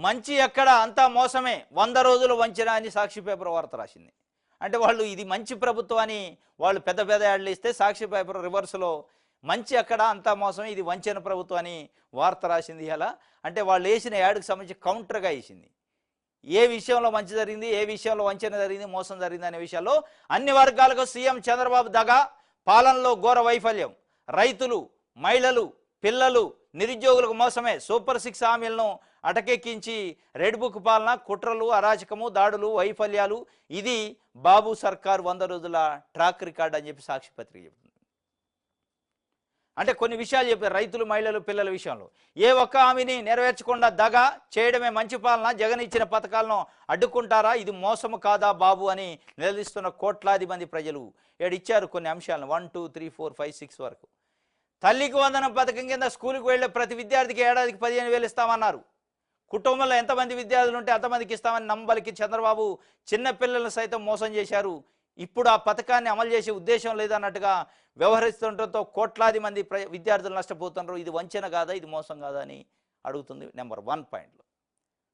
మంచి ఎక్కడ అంతా మోసమే 100 రోజులు వంచన అని సాక్షి పేపర్ వార్త రాసింది. అంటే వాళ్ళు ఇది మంచి ప్రభుత్వం అని వాళ్ళు పెద్ద పెద్ద యాడ్లు ఇస్తే సాక్షి పేపర్ రివర్స్లో మంచి ఎక్కడ అంతా మోసమే ఇది వంచన ప్రభుత్వం అని వార్త రాసింది. ఇలా అంటే వాళ్ళు వేసిన యాడ్కి సంబంధించి కౌంటర్గా వేసింది. ఏ విషయంలో మంచి జరిగింది, ఏ విషయంలో వంచన జరిగింది, మోసం జరిగింది అనే విషయాల్లో అన్ని వర్గాలకు సీఎం చంద్రబాబు దగా, పాలనలో ఘోర వైఫల్యం, రైతులు, మహిళలు, పిల్లలు, నిరుద్యోగులకు మోసమే, సూపర్ 6 హామీలను అటకెక్కించి రెడ్ బుక్ పాలన, కుట్రలు, అరాచకము, దాడులు, వైఫల్యాలు, ఇది బాబు సర్కార్ 100 రోజుల ట్రాక్ రికార్డ్ అని చెప్పి సాక్షి పత్రిక చెబుతుంది. అంటే కొన్ని విషయాలు చెప్పారు రైతులు, మహిళలు, పిల్లల విషయంలో. ఏ ఒక్క హామీని నెరవేర్చకుండా దగా చేయడమే మంచి పాలన, జగన్ ఇచ్చిన పథకాలను అడ్డుకుంటారా, ఇది మోసము కాదా బాబు అని నిలదీస్తున్న కోట్లాది మంది ప్రజలు. ఇచ్చారు కొన్ని అంశాలను 1 2 3 4 5 6 వరకు. తల్లికి వందనం పథకం కింద స్కూల్కి వెళ్ళే ప్రతి విద్యార్థికి ఏడాదికి 15,000 ఇస్తామన్నారు. కుటుంబంలో ఎంతమంది విద్యార్థులు ఉంటే అంతమందికి ఇస్తామని నమ్మబలికి చంద్రబాబు చిన్నపిల్లలను సైతం మోసం చేశారు. ఇప్పుడు ఆ పథకాన్ని అమలు చేసే ఉద్దేశం లేదన్నట్టుగా వ్యవహరిస్తుండటంతో కోట్లాది మంది విద్యార్థులు నష్టపోతున్నారు. ఇది వంచన కాదా, ఇది మోసం కాదా అని అడుగుతుంది నెంబర్ 1 పాయింట్లో.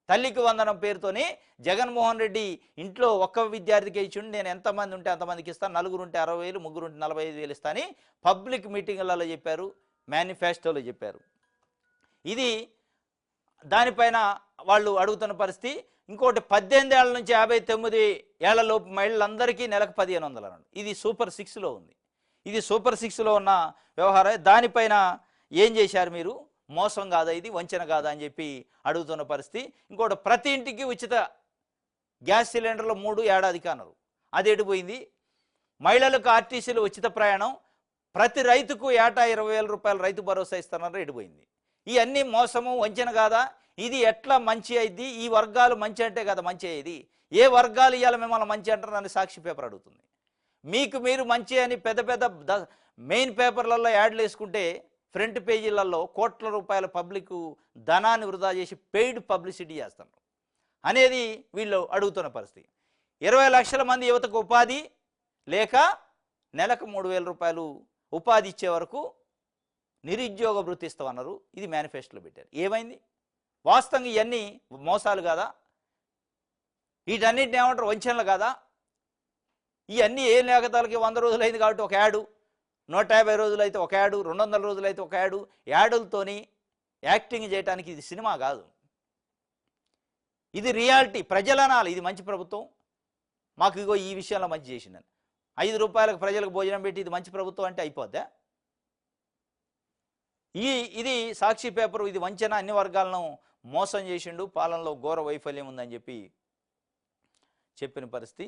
తల్లికి వందనం పేరుతోనే జగన్మోహన్ రెడ్డి ఇంట్లో ఒక్క విద్యార్థికి ఇచ్చిండు, నేను ఎంతమంది ఉంటే అంతమందికి ఇస్తాను, 4 ఉంటే 60,000, 3 ఉంటే 45,000 ఇస్తాను పబ్లిక్ మీటింగులలో చెప్పారు, మేనిఫెస్టోలో చెప్పారు. ఇది దానిపైన వాళ్ళు అడుగుతున్న పరిస్థితి. ఇంకోటి 18 ఏళ్ల నుంచి 59 ఏళ్ల లోపు మహిళలందరికీ నెలకు 1,500 అన్నాడు. ఇది సూపర్ 6లో ఉంది. ఇది సూపర్ 6లో ఉన్న వ్యవహారం. దానిపైన ఏం చేశారు మీరు, మోసం కాదా, ఇది వంచన కాదా అని చెప్పి అడుగుతున్న పరిస్థితి. ఇంకోటి ప్రతి ఇంటికి ఉచిత గ్యాస్ సిలిండర్లు 3 ఏడాదికి అన్నారు. అది ఎడిపోయింది. మహిళలకు ఆర్టీసీలు ఉచిత ప్రయాణం, ప్రతి రైతుకు ఏటా 20,000 రూపాయలు రైతు భరోసా ఇస్తున్నారు, ఎడిపోయింది. ఇవన్నీ మోసము, వంచన కాదా, ఇది ఎట్లా మంచి అయింది, ఈ వర్గాలు మంచి అంటే కదా మంచి అయ్యేది, ఏ వర్గాలు ఇవాళ మిమ్మల్ని మంచి అంటారని సాక్షి పేపర్ అడుగుతుంది. మీకు మీరు మంచి అని పెద్ద పెద్ద మెయిన్ పేపర్లలో యాడ్లు వేసుకుంటే ఫ్రంట్ పేజీలలో కోట్ల రూపాయల పబ్లిక్ ధనాన్ని వృధా చేసి పెయిడ్ పబ్లిసిటీ చేస్తున్నారు అనేది వీళ్ళు అడుగుతున్న పరిస్థితి. 20 లక్షల మంది యువతకు ఉపాధి లేక నెలకు 3,000 రూపాయలు ఉపాధి ఇచ్చే వరకు నిరుద్యోగ వృత్తి ఇస్తామన్నారు. ఇది మేనిఫెస్టోలో పెట్టారు. ఏమైంది? వాస్తవంగా ఇవన్నీ మోసాలు కాదా, వీటన్నిటిని ఏమంటారు వంచనలు కాదా? ఇవన్నీ ఏ లేఖతాలకి 100 రోజులు అయింది కాబట్టి ఒక యాడు, 150 రోజులు అయితే ఒక యాడు, 200 రోజులు అయితే ఒక యాడు, యాడులతోని యాక్టింగ్ చేయడానికి ఇది సినిమా కాదు, ఇది రియాలిటీ. ప్రజలు అనాలి ఇది మంచి ప్రభుత్వం, మాకు ఇగో ఈ విషయంలో మంచి చేసిందని. 5 రూపాయలకు ప్రజలకు భోజనం పెట్టి ఇది మంచి ప్రభుత్వం అంటే అయిపోద్దా? ఇది సాక్షి పేపరు, ఇది వంచన, అన్ని వర్గాలను మోసం చేసిండు, పాలనలో ఘోర వైఫల్యం ఉందని చెప్పి చెప్పిన పరిస్థితి.